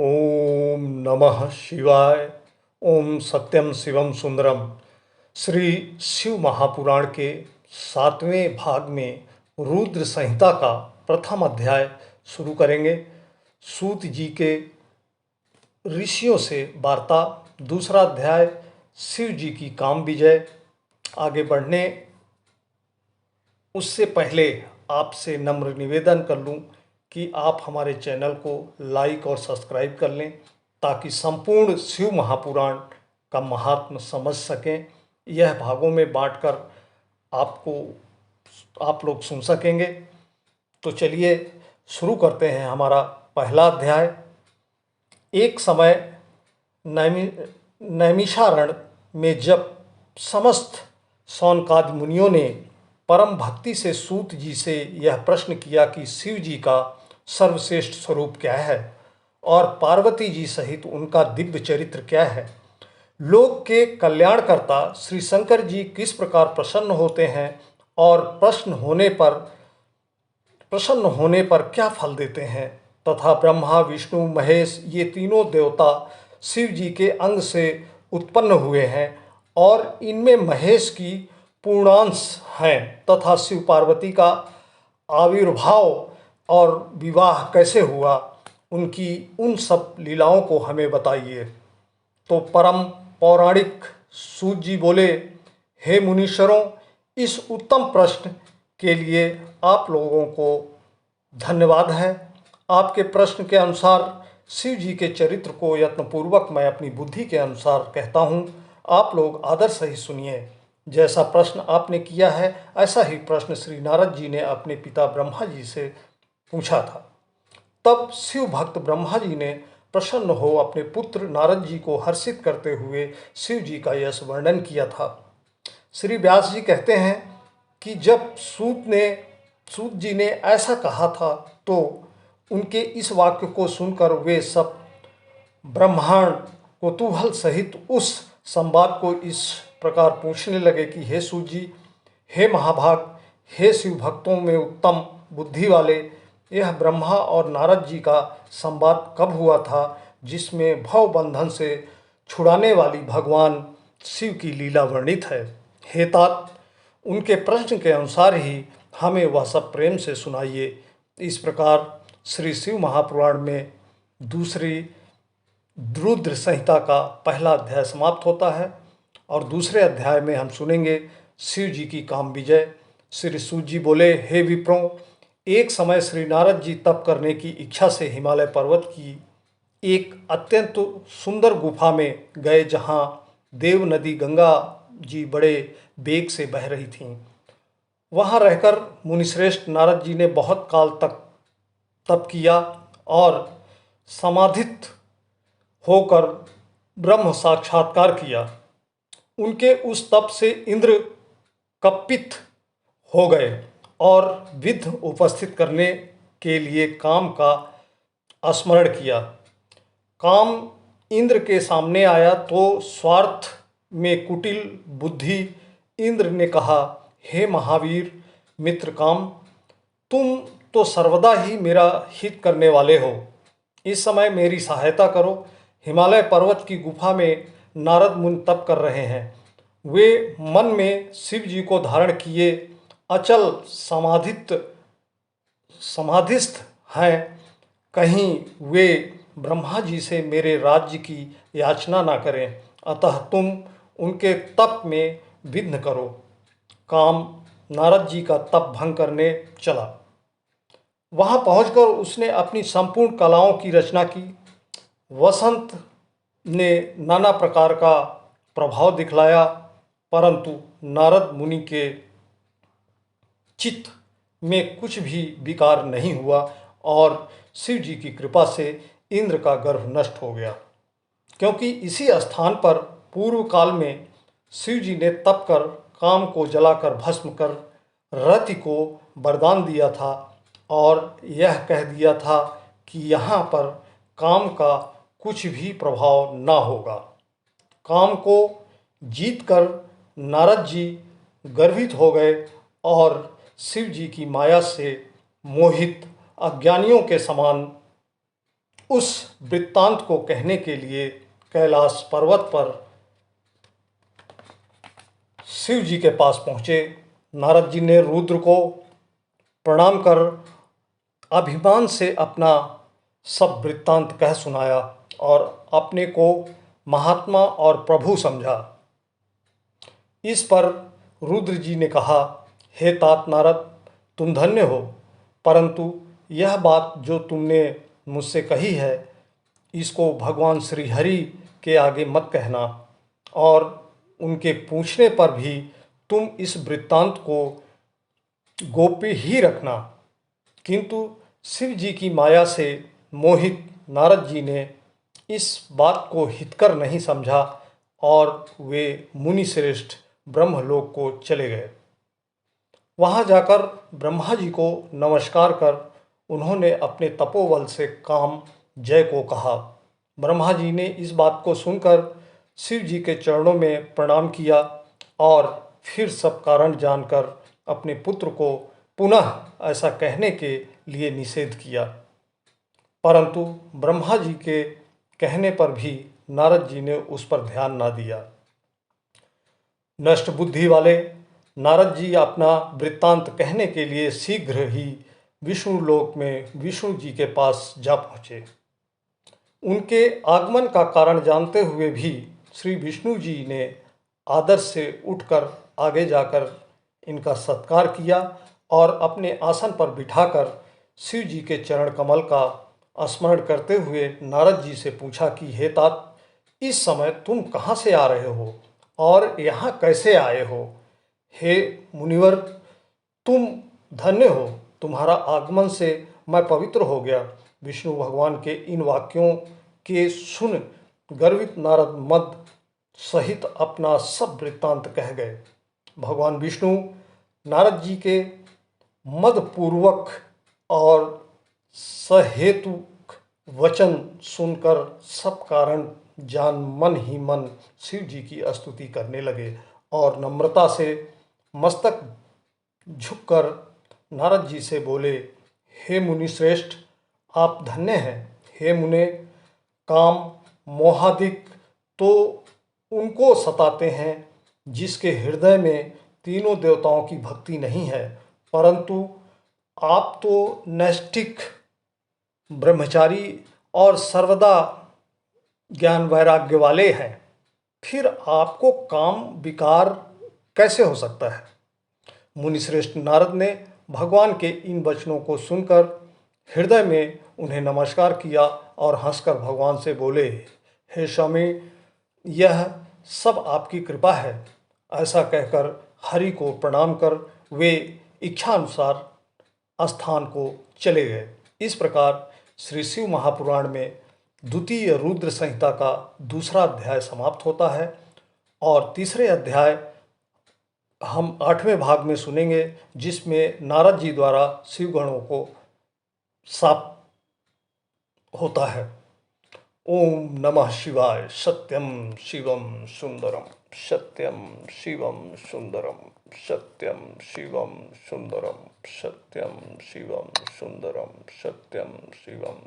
ओम नमः शिवाय। ओम सत्यम शिवम सुंदरम। श्री शिव महापुराण के 7वें भाग में रुद्र संहिता का प्रथम अध्याय शुरू करेंगे। सूत जी के ऋषियों से वार्ता। दूसरा अध्याय शिव जी की काम विजय। आगे बढ़ने उससे पहले आपसे नम्र निवेदन कर लूं कि आप हमारे चैनल को लाइक और सब्सक्राइब कर लें ताकि संपूर्ण शिव महापुराण का महात्म समझ सकें। यह भागों में बांटकर आप लोग सुन सकेंगे। तो चलिए शुरू करते हैं हमारा पहला अध्याय। एक समय नैमिषारण्य में जब समस्त शौनकादि मुनियों ने परम भक्ति से सूत जी से यह प्रश्न किया कि शिव जी का सर्वश्रेष्ठ स्वरूप क्या है और पार्वती जी सहित उनका दिव्य चरित्र क्या है, लोक के कल्याणकर्ता श्री शंकर जी किस प्रकार प्रसन्न होते हैं और प्रसन्न होने पर क्या फल देते हैं, तथा ब्रह्मा विष्णु महेश ये तीनों देवता शिव जी के अंग से उत्पन्न हुए हैं और इनमें महेश की पूर्णांश हैं, तथा शिव पार्वती का आविर्भाव और विवाह कैसे हुआ, उनकी उन सब लीलाओं को हमें बताइए। तो परम पौराणिक सूत जी बोले, हे मुनीश्वरों, इस उत्तम प्रश्न के लिए आप लोगों को धन्यवाद है। आपके प्रश्न के अनुसार शिव जी के चरित्र को यत्नपूर्वक मैं अपनी बुद्धि के अनुसार कहता हूँ। आप लोग आदर से ही सुनिए। जैसा प्रश्न आपने किया है ऐसा ही प्रश्न श्री नारद जी ने अपने पिता ब्रह्मा जी से पूछा था। तब शिव भक्त ब्रह्मा जी ने प्रसन्न हो अपने पुत्र नारद जी को हर्षित करते हुए शिव जी का यश वर्णन किया था। श्री व्यास जी कहते हैं कि जब सूत जी ने ऐसा कहा था तो उनके इस वाक्य को सुनकर वे सब ब्रह्मांड कौतूहल सहित उस संवाद को इस प्रकार पूछने लगे कि हे सूत जी, हे महाभाग, हे शिव भक्तों में उत्तम बुद्धि वाले, यह ब्रह्मा और नारद जी का संवाद कब हुआ था जिसमें भव बंधन से छुड़ाने वाली भगवान शिव की लीला वर्णित है। हे तात, उनके प्रश्न के अनुसार ही हमें वह सब प्रेम से सुनाइए। इस प्रकार श्री शिव महापुराण में दूसरी रुद्र संहिता का पहला अध्याय समाप्त होता है और दूसरे अध्याय में हम सुनेंगे शिव जी की काम विजय। श्री सूत जी बोले, हे विप्रों, एक समय श्री नारद जी तप करने की इच्छा से हिमालय पर्वत की एक अत्यंत सुंदर गुफा में गए जहाँ देव नदी गंगा जी बड़े वेग से बह रही थीं। वहाँ रहकर मुनिश्रेष्ठ नारद जी ने बहुत काल तक तप किया और समाधित होकर ब्रह्म साक्षात्कार किया। उनके उस तप से इंद्र कपित हो गए और विघ्न उपस्थित करने के लिए काम का स्मरण किया। काम इंद्र के सामने आया तो स्वार्थ में कुटिल बुद्धि इंद्र ने कहा, हे महावीर मित्र काम, तुम तो सर्वदा ही मेरा हित करने वाले हो। इस समय मेरी सहायता करो। हिमालय पर्वत की गुफा में नारद मुनि तप कर रहे हैं। वे मन में शिव जी को धारण किए अचल समाधिस्थ हैं। कहीं वे ब्रह्मा जी से मेरे राज्य की याचना ना करें, अतः तुम उनके तप में विघ्न करो। काम नारद जी का तप भंग करने चला। वहाँ पहुंचकर उसने अपनी संपूर्ण कलाओं की रचना की। वसंत ने नाना प्रकार का प्रभाव दिखलाया, परंतु नारद मुनि के चित्त में कुछ भी विकार नहीं हुआ और शिव जी की कृपा से इंद्र का गर्भ नष्ट हो गया, क्योंकि इसी स्थान पर पूर्व काल में शिव जी ने तप कर काम को जलाकर भस्म कर रति को वरदान दिया था और यह कह दिया था कि यहाँ पर काम का कुछ भी प्रभाव ना होगा। काम को जीतकर नारद जी गर्वित हो गए और शिव जी की माया से मोहित अज्ञानियों के समान उस वृत्तांत को कहने के लिए कैलाश पर्वत पर शिव जी के पास पहुँचे। नारद जी ने रुद्र को प्रणाम कर अभिमान से अपना सब वृत्तांत कह सुनाया और अपने को महात्मा और प्रभु समझा। इस पर रुद्र जी ने कहा, हे तात नारद, तुम धन्य हो, परंतु यह बात जो तुमने मुझसे कही है इसको भगवान श्री हरि के आगे मत कहना और उनके पूछने पर भी तुम इस वृत्तांत को गोप्य ही रखना। किंतु शिव जी की माया से मोहित नारद जी ने इस बात को हितकर नहीं समझा और वे मुनि श्रेष्ठ ब्रह्मलोक को चले गए। वहाँ जाकर ब्रह्मा जी को नमस्कार कर उन्होंने अपने तपोबल से काम जय को कहा। ब्रह्मा जी ने इस बात को सुनकर शिव जी के चरणों में प्रणाम किया और फिर सब कारण जानकर अपने पुत्र को पुनः ऐसा कहने के लिए निषेध किया, परंतु ब्रह्मा जी के कहने पर भी नारद जी ने उस पर ध्यान ना दिया। नष्ट बुद्धि वाले नारद जी अपना वृत्तांत कहने के लिए शीघ्र ही विष्णु लोक में विष्णु जी के पास जा पहुँचे। उनके आगमन का कारण जानते हुए भी श्री विष्णु जी ने आदर से उठकर आगे जाकर इनका सत्कार किया और अपने आसन पर बिठाकर शिव जी के चरण कमल का स्मरण करते हुए नारद जी से पूछा कि हे तात, इस समय तुम कहाँ से आ रहे हो और यहाँ कैसे आए हो? हे मुनिवर, तुम धन्य हो, तुम्हारा आगमन से मैं पवित्र हो गया। विष्णु भगवान के इन वाक्यों के सुन गर्वित नारद मद सहित अपना सब वृत्तांत कह गए। भगवान विष्णु नारद जी के मदपूर्वक और सहेतुक वचन सुनकर सब कारण जान मन ही मन शिव जी की स्तुति करने लगे और नम्रता से मस्तक झुककर नारद जी से बोले, हे मुनि श्रेष्ठ, आप धन्य हैं। हे मुने, काम मोहादिक तो उनको सताते हैं जिसके हृदय में तीनों देवताओं की भक्ति नहीं है, परंतु आप तो नैष्ठिक ब्रह्मचारी और सर्वदा ज्ञान वैराग्य वाले हैं, फिर आपको काम विकार कैसे हो सकता है? मुनिश्रेष्ठ नारद ने भगवान के इन वचनों को सुनकर हृदय में उन्हें नमस्कार किया और हंसकर भगवान से बोले, हे स्वामी, यह सब आपकी कृपा है। ऐसा कहकर हरि को प्रणाम कर वे इच्छानुसार स्थान को चले गए। इस प्रकार श्री शिव महापुराण में द्वितीय रुद्र संहिता का दूसरा अध्याय समाप्त होता है और तीसरे अध्याय हम 8वें भाग में सुनेंगे, जिसमें नारद जी द्वारा शिवगणों को साप होता है। ओम नमः शिवाय। सत्यम शिवम सुंदरम, सत्यम शिवम सुंदरम, सत्यम शिवम सुंदरम, सत्यम शिवम सुंदरम, सत्यम शिवम